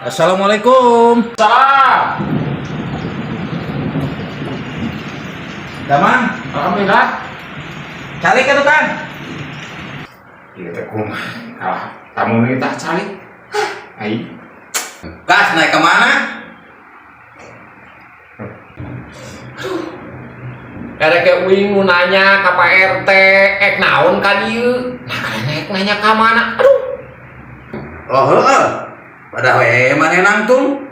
Assalamualaikum. Salam. Damang, Alhamdulillah. cari ke tukang. Iya teh kumaha. Kalah tamu ini tak cari. Ai. Gas naik kemana? Ada ke uing mau nanya ke Pak RT, naon ka dieu? Nah, karena nanya ka mana? Aduh. Oh, heeh. Pada we mana nangtung?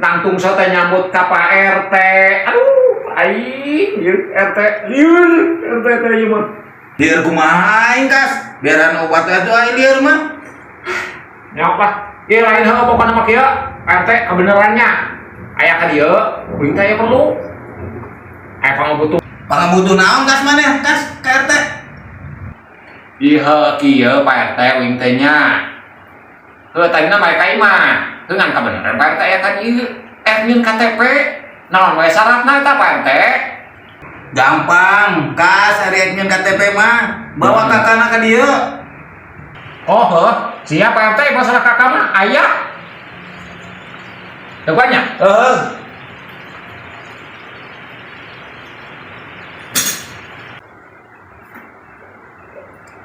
Nangtung saya teh nyambut ka Pak RT. Aduh, ai, ieu RT, lieur, RT teh ieu mah. Lieur kumaha aing kas? Biaran obat atuh aing lieur mah. Nyaok lah. Ieu lain heula pokona mah kieu. RT kebenarannya. Aya ka dieu, uing teh perlu. Aya pangabutuh. Pangabutuh naon kas maneh? Kas ka RT. Ieu kieu Pak RT uing teh nya. Heuh tadina bae ka imah. Teu ngan kabeneran Pak RT aya ka dieu. Nyieun KTP. Naon wae syaratna eta Pak RT? Gampang, kas ari nyieun KTP mah. Bawa kakana ka dieu. Oh heuh, siap Pak RT masalah kakak mah aya. Teu banyak. Heeh.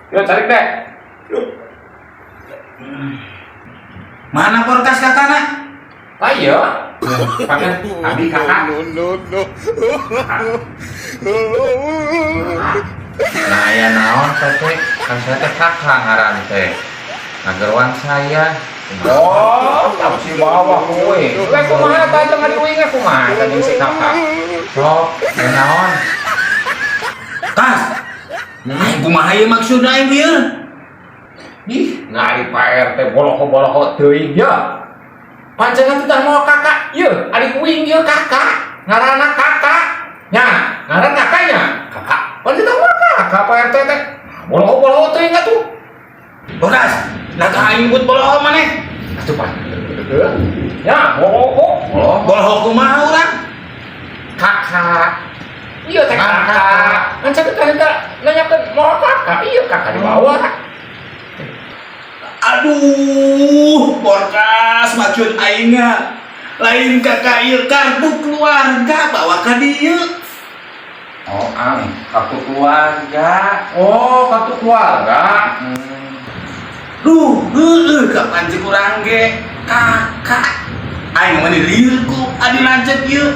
Yuk cari deh. Mana porkas kakana? Lah iya. Panggil abi kakak. Nah ya naon teh kan saya teh kakak ngaran teh. Ngageruan saya. Oh, si bawah kuwi. Lek kumaha teh tengah diuing kumaha teh si kakak. Sok, naon? Kas. Aing kumaha ieu maksud aing lieur? Ih, ngari Pak RT boloho-boloho teuing ya. Panjenengan teh mau kakak, ieu adik uing ieu kakak. Ngaranna kakak. Nya, ngaran kakaknya. Kakak. Panjenengan mau kakak Pak RT teh. Boloho-boloho teuing atuh. Porkas, lah aing buat boloho maneh. Atuh Pak. Ya, boloho. Boloho kumaha urang? Kakak. Iya teh kakak. Kan saya teh nanyakeun mau kakak. Iya kakak di bawah. Aduh, porkas maksud aing lain kakak ieu kartu keluarga bawa ka dieu. Oh, kartu keluarga. Oh, kartu keluarga. Duh, heueuh kapan cek urang ge kakak. Aing mah lieur ku adi lanceuk ieu.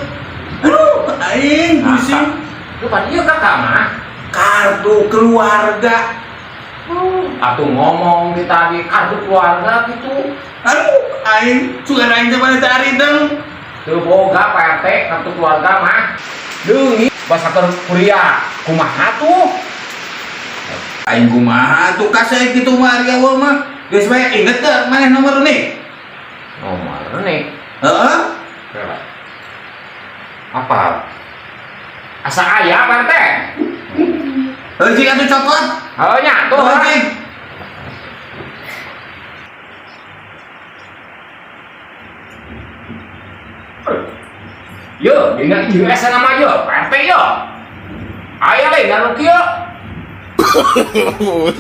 Aduh, aing pusing. Itu kan iya kakak mah. Kartu keluarga. Atuh ngomong di tadi kartu keluarga gitu. Aduh, aing sugan aing teh mana teh arideng. Teu boga Pak RT kartu keluarga mah. Deungi basakeun kuliah. Kumaha tuh? Aing kumaha tuh ka sae kitu mah ari awal mah. Geus bae inget teh maneh nomor nih. Nomor nih. Heeh. Apa? Asa aya Pak RT? Heuh cik atuh cokot. Oh nya tuh. Heuh cik. Yo, dengan US nama yo, Pak RT yo. Aya lain anu kieu.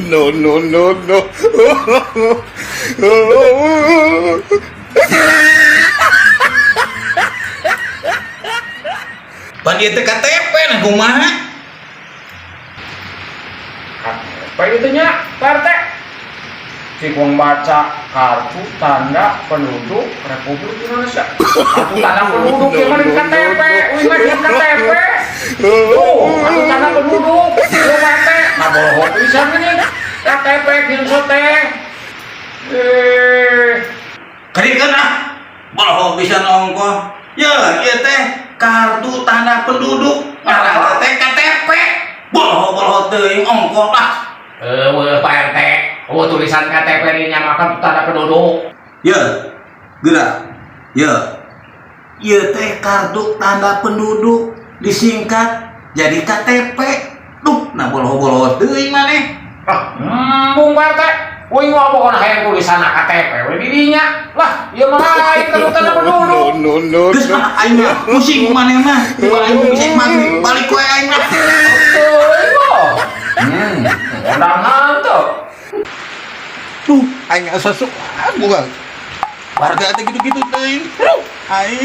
No. Pan ieu teh KTP nah kumaha? Pak itu nya, Pak RT. Si kong baca kartu tanda penduduk Republik Indonesia. Kartu tanda penduduk yang mana di KTP? Wih macam KTP. Kartu tanda penduduk. Lu mate. Nah boleh bisa ini KTP gitu teh. Kadikeun ah. Boloho bisa nongko. Ya, ieu teh kartu tanda penduduk. Ngaranna teh KTP. Boloho teuing ongko lah. Pak RT. Oh tulisan KTP ini nyamakan tanda penduduk. Ya, gerak. Ya. Ieu teh kartu tanda penduduk disingkat jadi KTP. Duh, nah boloho teuing maneh. Bung Pak RT. Wih ngomong hayang tulisan KTP we di dinya. Lah, ieu mah lain kartu tanda penduduk. No. Geus mah aing mah pusing maneh mah. Coba aing bisa maghrib balik we aing mah. Betul. Undang hantu Aing asa sukan bukan. Warga teh gitu-gitu teuing. Aing.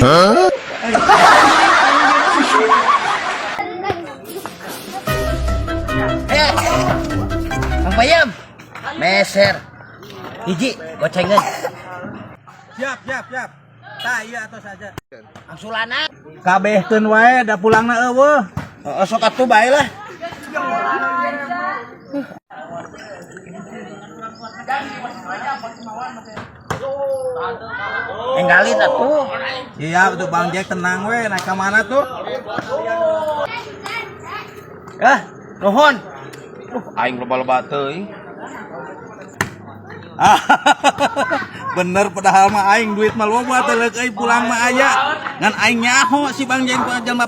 Kang Payam, meser. Hiji, gocengan. Siap. Tah iya atos saja. Angsulana. Kabehkeun wae da pulangna eueuh. Sok atuh bae lah. Enggalin atuh. Iya tuh Bang Jack tenang we naik ke mana tuh? Nuhun. Aing loba-loba teuing. Bener padahal mah aing duit mah loba teh leuk euy pulang mah aya. Ngan aing nyaho si Bang Jack ku jalma